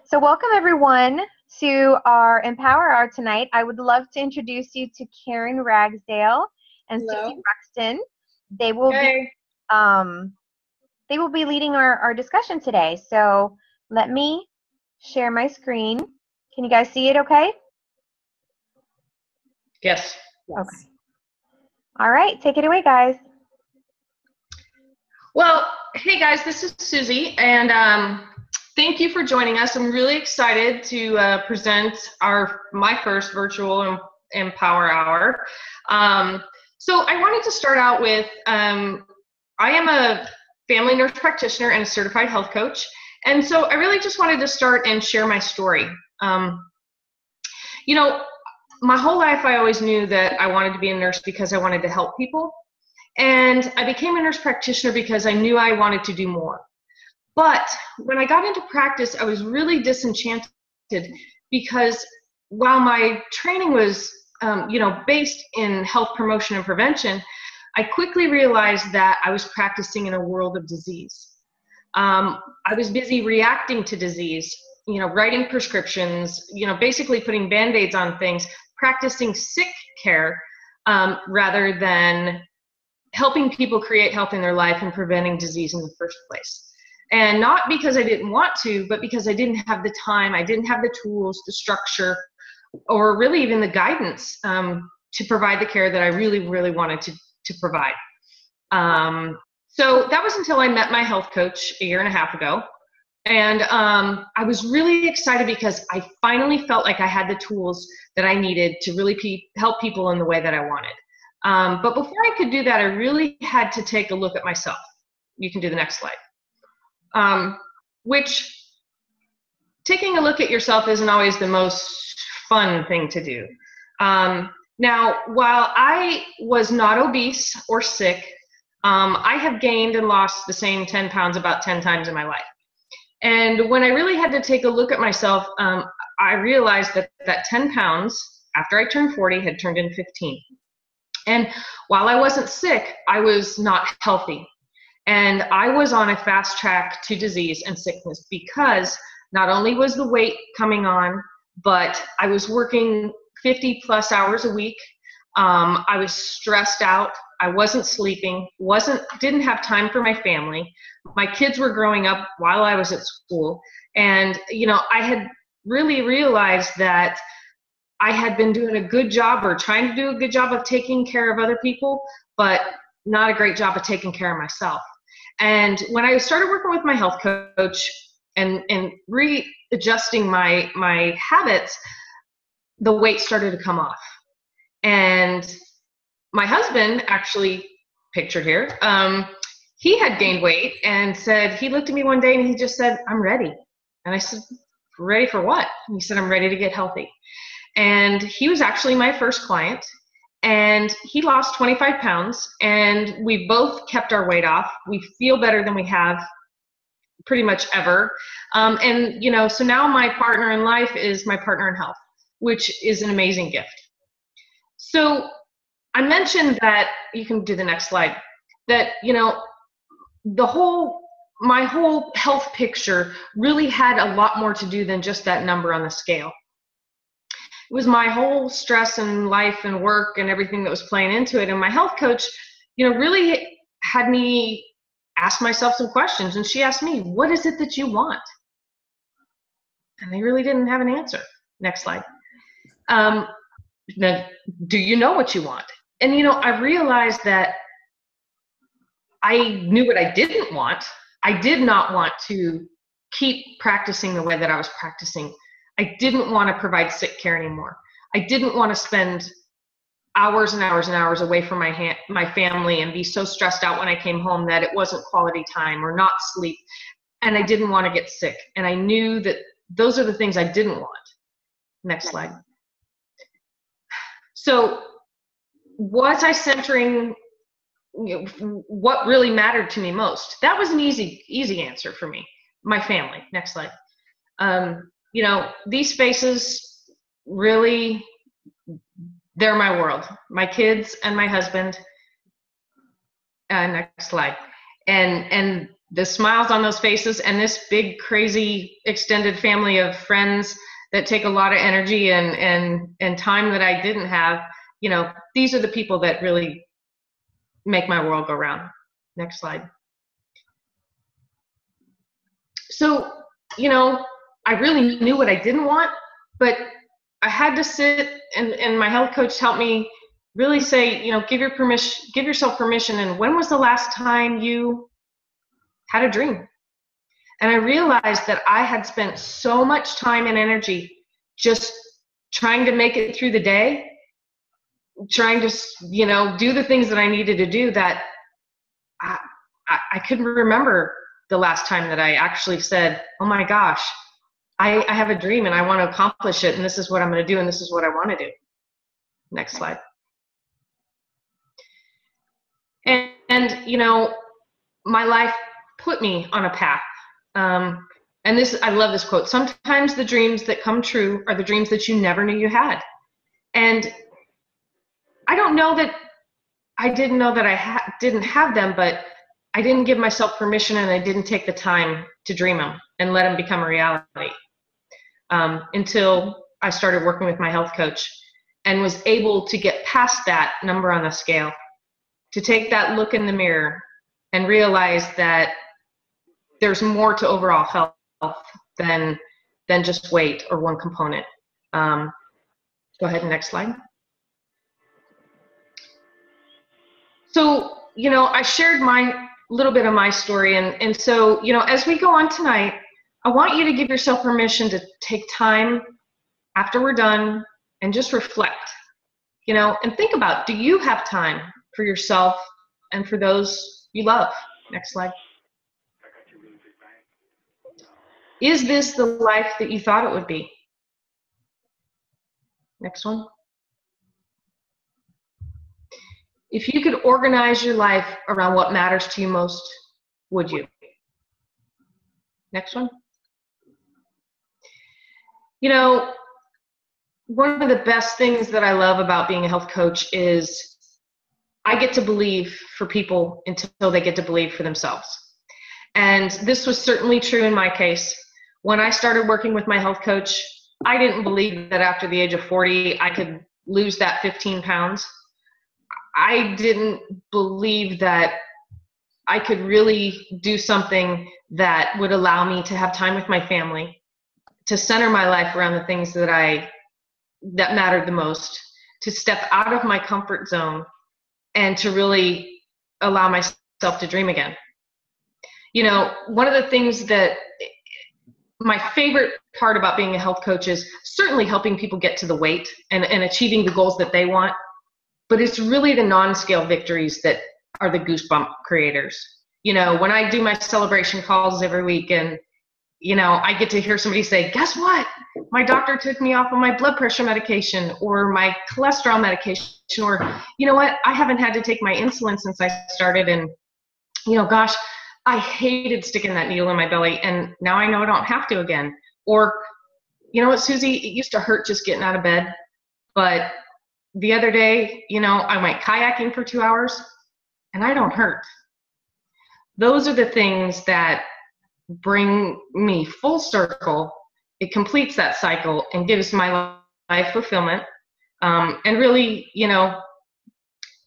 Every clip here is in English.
So welcome everyone to our Empower Hour tonight. I would love to introduce you to Karen Ragsdale and Hello. Susie Braxton. They will Hey. be leading our discussion today. So let me share my screen. Can you guys see it okay? Yes. Okay. All right, take it away, guys. Well, hey guys, this is Susie, and thank you for joining us. I'm really excited to present my first virtual Empower Hour. So I wanted to start out with, I am a family nurse practitioner and a certified health coach, and so I really just wanted to start and share my story. My whole life I always knew that I wanted to be a nurse because I wanted to help people. And I became a nurse practitioner because I knew I wanted to do more. But when I got into practice, I was really disenchanted because while my training was, based in health promotion and prevention, I quickly realized that I was practicing in a world of disease. I was busy reacting to disease, writing prescriptions, basically putting Band-Aids on things, practicing sick care rather than helping people create health in their life and preventing disease in the first place. And not because I didn't want to, but because I didn't have the time, I didn't have the tools, the structure, or really even the guidance to provide the care that I really, really wanted to provide. So that was until I met my health coach a year and a half ago. And I was really excited because I finally felt like I had the tools that I needed to really help people in the way that I wanted. But before I could do that, I really had to take a look at myself. You can do the next slide. Which, taking a look at yourself isn't always the most fun thing to do. Now, while I was not obese or sick, I have gained and lost the same 10 pounds about 10 times in my life. And when I really had to take a look at myself, I realized that 10 pounds, after I turned 40, had turned into 15. And while I wasn't sick, I was not healthy. And I was on a fast track to disease and sickness because not only was the weight coming on, but I was working 50 plus hours a week. I was stressed out. I wasn't sleeping, didn't have time for my family. My kids were growing up while I was at school. And, I had really realized that I had been doing a good job or trying to do a good job of taking care of other people, but not a great job of taking care of myself. And when I started working with my health coach and readjusting my habits, the weight started to come off. And my husband, actually pictured here, he had gained weight and said, he looked at me one day and he just said, "I'm ready." And I said, "Ready for what?" And he said, "I'm ready to get healthy." And he was actually my first client, and he lost 25 pounds, and we both kept our weight off. We feel better than we have pretty much ever. So now my partner in life is my partner in health, which is an amazing gift. So I mentioned that, you can do the next slide, that, my whole health picture really had a lot more to do than just that number on the scale. It was my whole stress and life and work and everything that was playing into it. And my health coach, really had me ask myself some questions. And she asked me, "What is it that you want?" And I really didn't have an answer. Next slide. Now, do you know what you want? And, I realized that I knew what I didn't want. I did not want to keep practicing the way that I was practicing. I didn't want to provide sick care anymore. I didn't want to spend hours and hours and hours away from my family and be so stressed out when I came home that it wasn't quality time or not sleep. And I didn't want to get sick. And I knew that those are the things I didn't want. Next slide. So was I centering what really mattered to me most? That was an easy answer for me. My family. Next slide. These spaces really, they're my world. My kids and my husband. Next slide. And the smiles on those faces and this big, crazy, extended family of friends that take a lot of energy and time that I didn't have, you know, these are the people that really make my world go round. Next slide. So, you know, I really knew what I didn't want, but I had to sit and my health coach helped me really say, you know, give yourself permission. And when was the last time you had a dream? And I realized that I had spent so much time and energy just trying to make it through the day, trying to, you know, do the things that I needed to do, that I couldn't remember the last time that I actually said, oh my gosh, I have a dream and I want to accomplish it, and this is what I'm going to do, and this is what I want to do. Next slide. And you know, my life put me on a path. And this, I love this quote. Sometimes the dreams that come true are the dreams that you never knew you had. And I don't know that I didn't know that I didn't have them, but I didn't give myself permission, and I didn't take the time to dream them and let them become a reality. Until I started working with my health coach and was able to get past that number on the scale, to take that look in the mirror and realize that there's more to overall health than just weight or one component. Go ahead, next slide. So, you know, I shared my little bit of my story, and so, you know, as we go on tonight, I want you to give yourself permission to take time after we're done and just reflect, you know, and think about, do you have time for yourself and for those you love? Next slide. Is this the life that you thought it would be? Next one. If you could organize your life around what matters to you most, would you? Next one. You know, one of the best things that I love about being a health coach is I get to believe for people until they get to believe for themselves. And this was certainly true in my case. When I started working with my health coach, I didn't believe that after the age of 40, I could lose that 15 pounds. I didn't believe that I could really do something that would allow me to have time with my family, to center my life around the things that mattered the most, to step out of my comfort zone and to really allow myself to dream again. You know, one of the things that my favorite part about being a health coach is certainly helping people get to the weight and achieving the goals that they want, but it's really the non-scale victories that are the goosebump creators. You know, when I do my celebration calls every week and, you know, I get to hear somebody say, guess what? My doctor took me off of my blood pressure medication or my cholesterol medication, or, you know what? I haven't had to take my insulin since I started, and, you know, gosh, I hated sticking that needle in my belly, and now I know I don't have to again. Or, you know what, Susie, it used to hurt just getting out of bed, but the other day, you know, I went kayaking for 2 hours and I don't hurt. Those are the things that bring me full circle. It completes that cycle and gives my life fulfillment. And really, you know,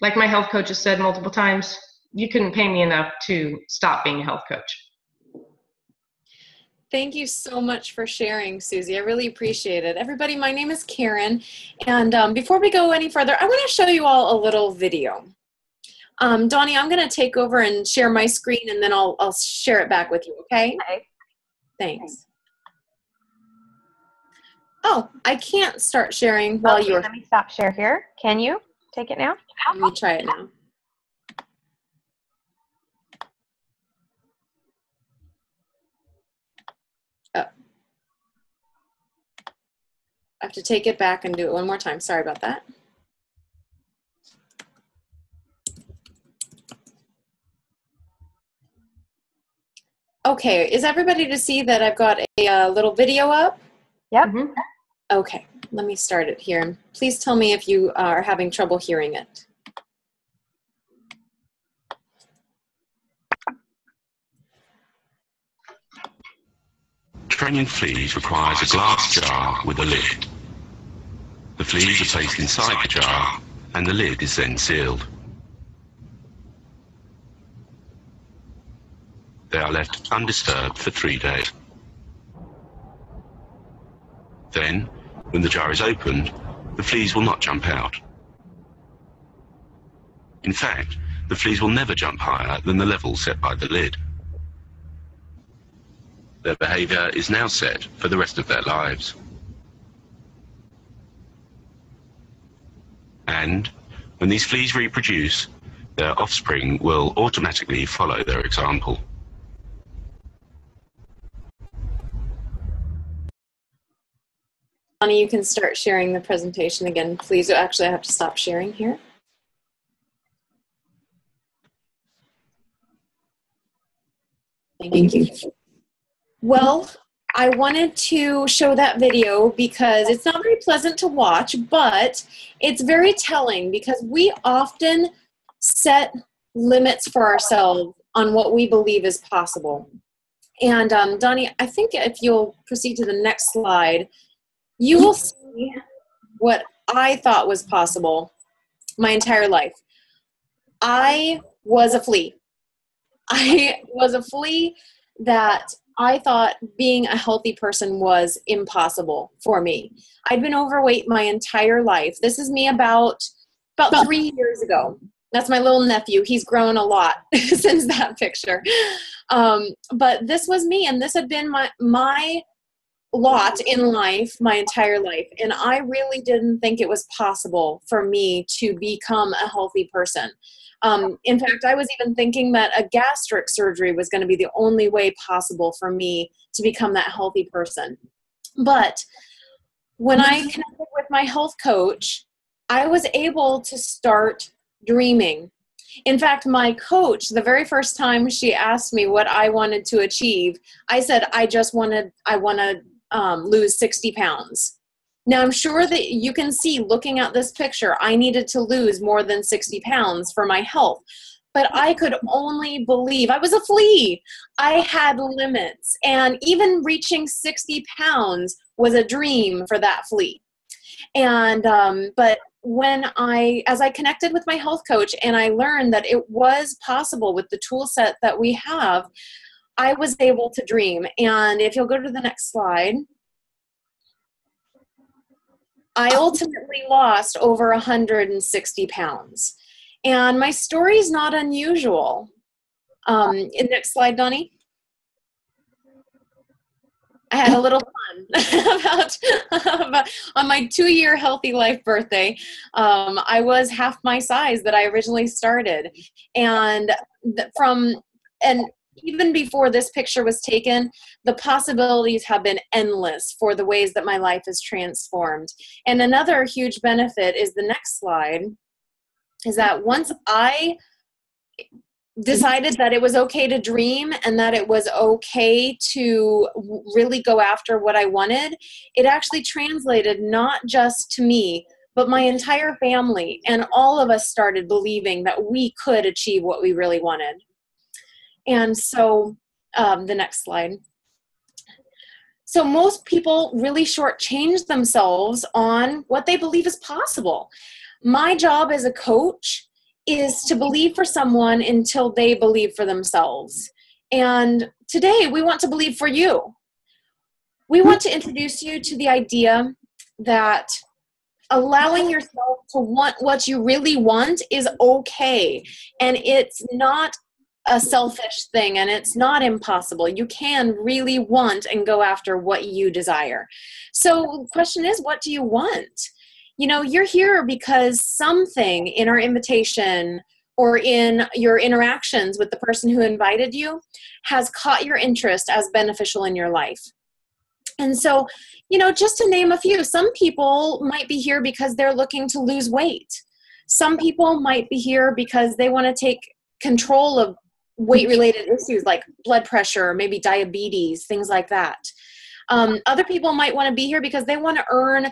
like my health coach has said multiple times, you couldn't pay me enough to stop being a health coach. Thank you so much for sharing, Susie. I really appreciate it. Everybody, my name is Karen, and before we go any further, I want to show you all a little video. Donnie, I'm going to take over and share my screen, and then I'll share it back with you, okay? Okay. Thanks. Oh, I can't start sharing while you're... Let me stop share here. Can you take it now? Let me try it now. Oh. I have to take it back and do it one more time. Sorry about that. Okay, is everybody to see that I've got a little video up? Yep. Mm-hmm. Okay, let me start it here. And please tell me if you are having trouble hearing it. Training fleas requires a glass jar with a lid. The fleas are placed inside the jar, and the lid is then sealed. They are left undisturbed for 3 days. Then, when the jar is opened, the fleas will not jump out. In fact, the fleas will never jump higher than the level set by the lid. Their behavior is now set for the rest of their lives. And when these fleas reproduce, their offspring will automatically follow their example. Bonnie, you can start sharing the presentation again, please. Actually, I have to stop sharing here. Thank you. Well, I wanted to show that video because it's not very pleasant to watch, but it's very telling because we often set limits for ourselves on what we believe is possible. And Donnie, I think if you'll proceed to the next slide, you will see what I thought was possible my entire life. I was a flea. I was a flea that I thought being a healthy person was impossible for me. I'd been overweight my entire life. This is me about 3 years ago. That's my little nephew. He's grown a lot since that picture. But this was me, and this had been my lot in life my entire life. And I really didn't think it was possible for me to become a healthy person. In fact, I was even thinking that a gastric surgery was going to be the only way possible for me to become that healthy person. But when I connected with my health coach, I was able to start dreaming. In fact, my coach, the very first time she asked me what I wanted to achieve, I said, I want to lose 60 pounds. Now, I'm sure that you can see looking at this picture, I needed to lose more than 60 pounds for my health. But I could only believe, I was a flea. I had limits. And even reaching 60 pounds was a dream for that flea. And, but as I connected with my health coach and I learned that it was possible with the tool set that we have, I was able to dream. And if you'll go to the next slide, I ultimately lost over 160 pounds. And my story is not unusual. Next slide, Donnie. I had a little fun about on my 2-year healthy life birthday. I was half my size that I originally started. And even before this picture was taken, the possibilities have been endless for the ways that my life is transformed. And another huge benefit is the next slide, is that once I decided that it was okay to dream and that it was okay to really go after what I wanted, it actually translated not just to me, but my entire family, and all of us started believing that we could achieve what we really wanted. And so the next slide. So most people really shortchange themselves on what they believe is possible. My job as a coach is to believe for someone until they believe for themselves. And today we want to believe for you. We want to introduce you to the idea that allowing yourself to want what you really want is okay. And it's not a selfish thing, and it's not impossible. You can really want and go after what you desire. So the question is, what do you want? You know, you're here because something in our invitation or in your interactions with the person who invited you has caught your interest as beneficial in your life. And so, you know, just to name a few, some people might be here because they're looking to lose weight. Some people might be here because they want to take control of weight-related issues like blood pressure, maybe diabetes, things like that. Other people might want to be here because they want to earn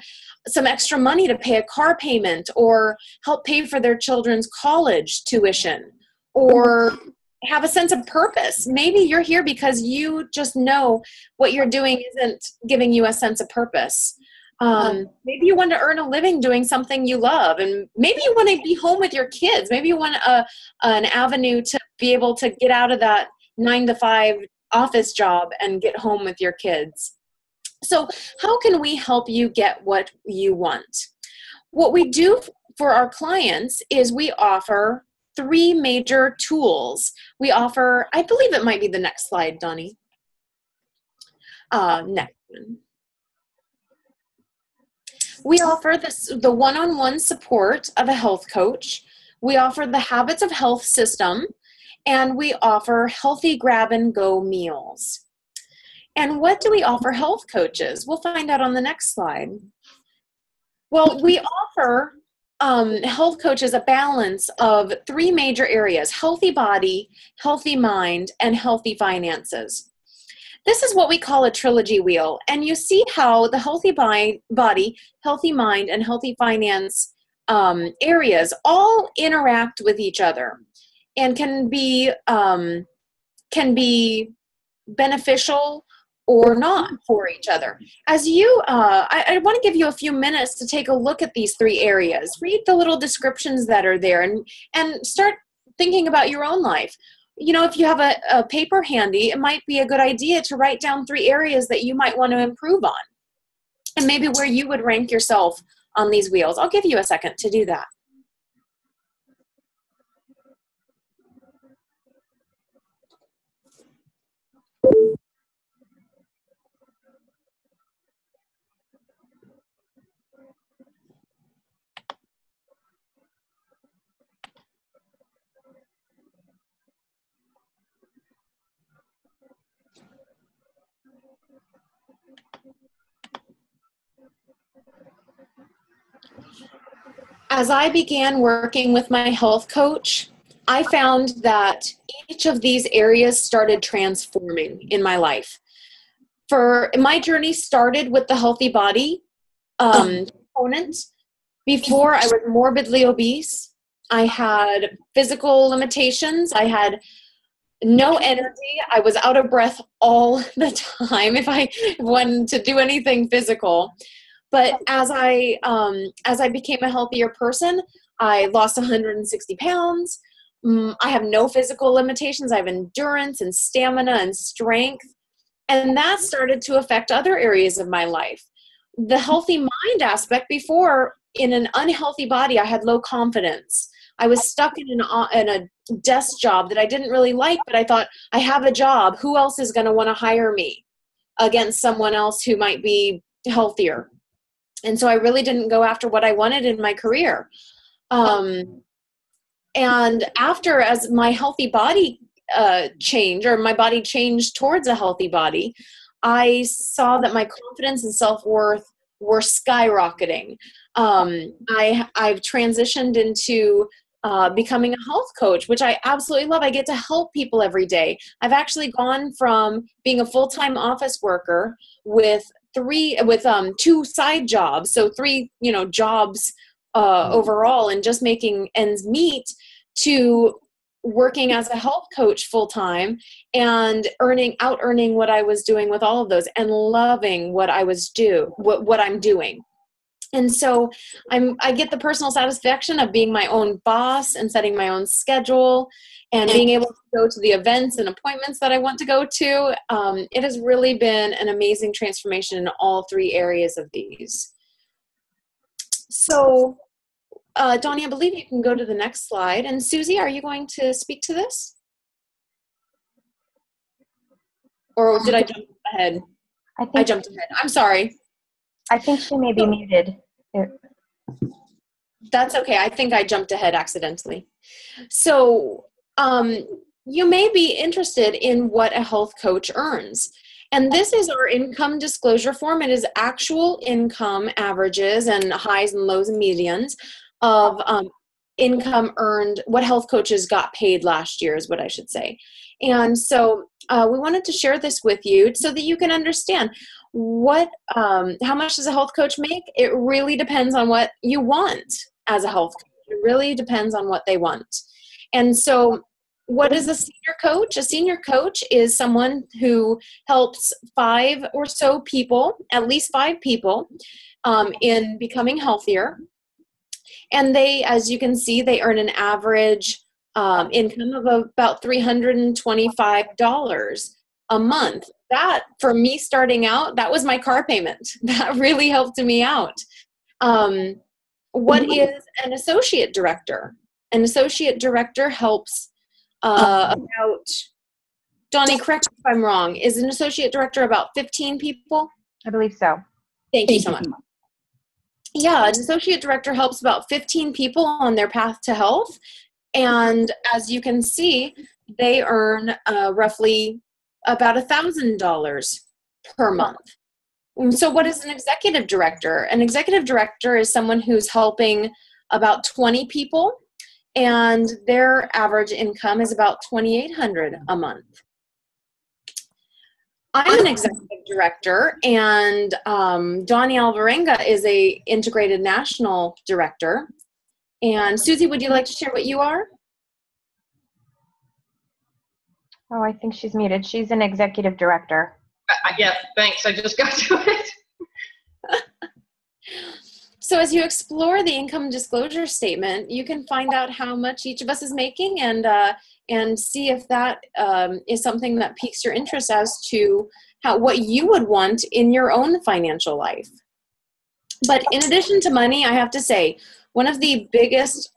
some extra money to pay a car payment or help pay for their children's college tuition or have a sense of purpose. Maybe you're here because you just know what you're doing isn't giving you a sense of purpose. Maybe you want to earn a living doing something you love, and maybe you want to be home with your kids. Maybe you want an avenue to be able to get out of that 9-to-5 office job and get home with your kids. So how can we help you get what you want? What we do for our clients is we offer 3 major tools. We offer, I believe it might be the next slide, Donnie. Next one. We offer the one-on-one support of a health coach. We offer the Habits of Health system, and we offer healthy grab-and-go meals. And what do we offer health coaches? We'll find out on the next slide. Well, we offer health coaches a balance of 3 major areas: healthy body, healthy mind, and healthy finances. This is what we call a trilogy wheel, and you see how the healthy body, healthy mind, and healthy finance areas all interact with each other and can be beneficial or not for each other. As you, I want to give you a few minutes to take a look at these 3 areas. Read the little descriptions that are there and start thinking about your own life. You know, if you have a paper handy, it might be a good idea to write down 3 areas that you might want to improve on, and maybe where you would rank yourself on these wheels. I'll give you a second to do that. As I began working with my health coach, I found that each of these areas started transforming in my life. My journey started with the healthy body component. Before, I was morbidly obese. I had physical limitations. I had no energy. I was out of breath all the time if I wanted to do anything physical. But as I became a healthier person, I lost 160 pounds. I have no physical limitations. I have endurance and stamina and strength. And that started to affect other areas of my life. The healthy mind aspect, before, in an unhealthy body, I had low confidence. I was stuck in a desk job that I didn't really like, but I thought, I have a job. Who else is going to want to hire me against someone else who might be healthier? And so I really didn't go after what I wanted in my career. And as my healthy body changed, or my body changed towards a healthy body, I saw that my confidence and self-worth were skyrocketing. I've transitioned into becoming a health coach, which I absolutely love. I get to help people every day. I've actually gone from being a full-time office worker with 2 side jobs, so 3 jobs overall, and just making ends meet, to working as a health coach full-time and out earning what I was doing with all of those, and loving what I'm doing. And so I get the personal satisfaction of being my own boss and setting my own schedule and being able to go to the events and appointments that I want to go to. It has really been an amazing transformation in all 3 areas of these. So, Donnie, I believe you can go to the next slide. And Susie, are you going to speak to this? Or did I jump ahead? I jumped ahead. I'm sorry. I think she may be muted. That's okay. I think I jumped ahead accidentally. So you may be interested in what a health coach earns. And this is our income disclosure form. It is actual income averages and highs and lows and medians of income earned, what health coaches got paid last year is what I should say. And so we wanted to share this with you so that you can understand how much does a health coach make? It really depends on what you want as a health coach. It really depends on what they want. And so What is a senior coach? A senior coach is someone who helps 5 or so people, at least 5 people, in becoming healthier. And they, as you can see, they earn an average income of about $325 a month. That, for me starting out, that was my car payment. That really helped me out. What is an associate director? An associate director helps about, Donnie, correct me if I'm wrong, is an associate director about 15 people? I believe so. Thank you so much. Yeah, an associate director helps about 15 people on their path to health. And as you can see, they earn roughly about $1,000 per month. So what is an executive director? An executive director is someone who's helping about 20 people, and their average income is about $2,800 a month. I'm an executive director, and Donnie Alvarenga is a integrated national director. And Susie, would you like to share what you are? Oh, I think she's muted. She's an executive director. Yeah, thanks. I just got to it. So as you explore the income disclosure statement, you can find out how much each of us is making and see if that is something that piques your interest as to what you would want in your own financial life. But in addition to money, I have to say, one of the biggest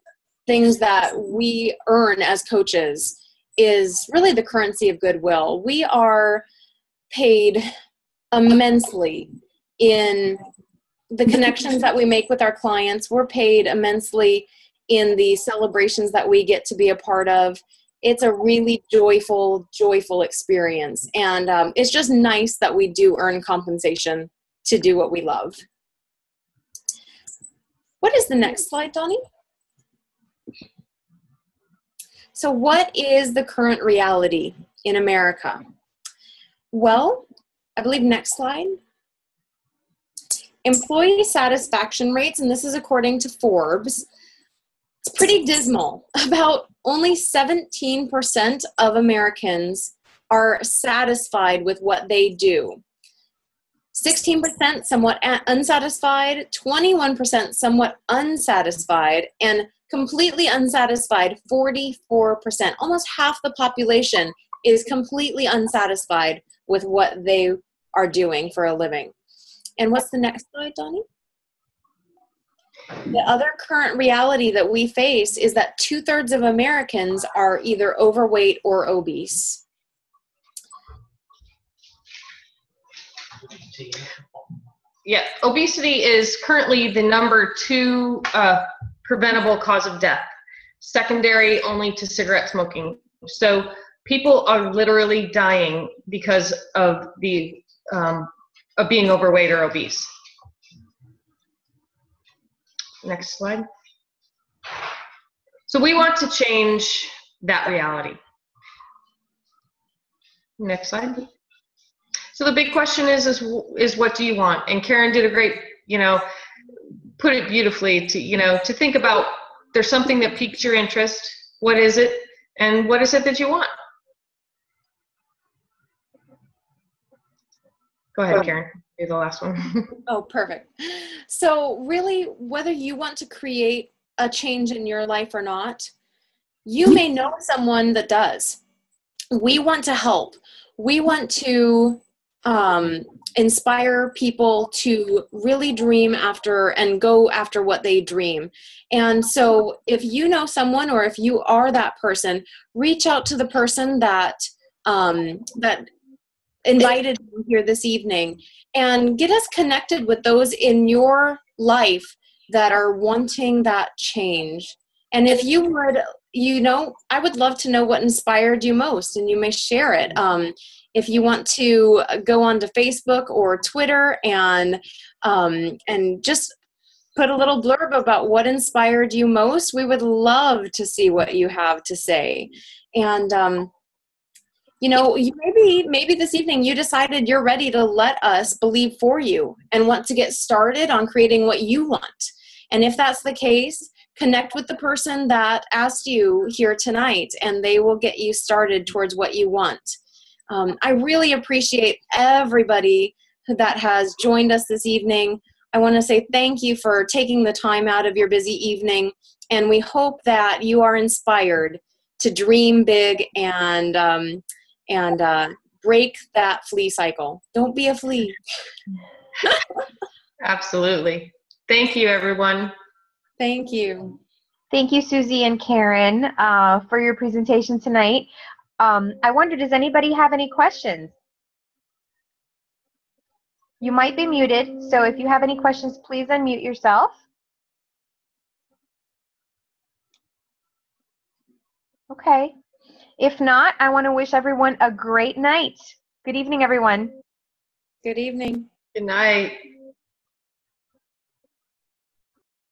things that we earn as coaches is really the currency of goodwill. We are paid immensely in the connections that we make with our clients. We're paid immensely in the celebrations that we get to be a part of. It's a really joyful experience. And it's just nice that we do earn compensation to do what we love. What is the next slide, Donnie? So what is the current reality in America? Well, I believe next slide. Employee satisfaction rates, and this is according to Forbes, it's pretty dismal. About only 17% of Americans are satisfied with what they do. 16% somewhat unsatisfied, 21% somewhat unsatisfied, and completely unsatisfied, 44%. Almost half the population is completely unsatisfied with what they are doing for a living. And what's the next slide, Donnie? The other current reality that we face is that 2/3 of Americans are either overweight or obese. Yeah, obesity is currently the number 2 preventable cause of death, secondary only to cigarette smoking. So people are literally dying because of the of being overweight or obese. Next slide. So we want to change that reality. Next slide. So the big question is what do you want? And Karen did a great, put it beautifully to think about, there's something that piques your interest. What is it? And what is it that you want? Go ahead, Karen. You're the last one. Oh, perfect. So really, whether you want to create a change in your life or not, you may know someone that does. We want to help. We want to inspire people to really dream after and go after what they dream. And so if you know someone, or if you are that person, reach out to the person that that invited you here this evening, and get us connected with those in your life that are wanting that change. And if you would, I would love to know what inspired you most, and you may share it. If you want to go onto Facebook or Twitter and just put a little blurb about what inspired you most, we would love to see what you have to say. And maybe this evening you decided you're ready to let us believe for you and want to get started on creating what you want. And if that's the case, connect with the person that asked you here tonight, and they will get you started towards what you want. I really appreciate everybody that has joined us this evening. I want to say thank you for taking the time out of your busy evening, and we hope that you are inspired to dream big and break that flea cycle. Don't be a flea. Absolutely. Thank you, everyone. Thank you. Thank you, Susie and Karen, for your presentation tonight. I wonder, does anybody have any questions? You might be muted, so if you have any questions, please unmute yourself. Okay. If not, I want to wish everyone a great night. Good evening, everyone. Good evening. Good night.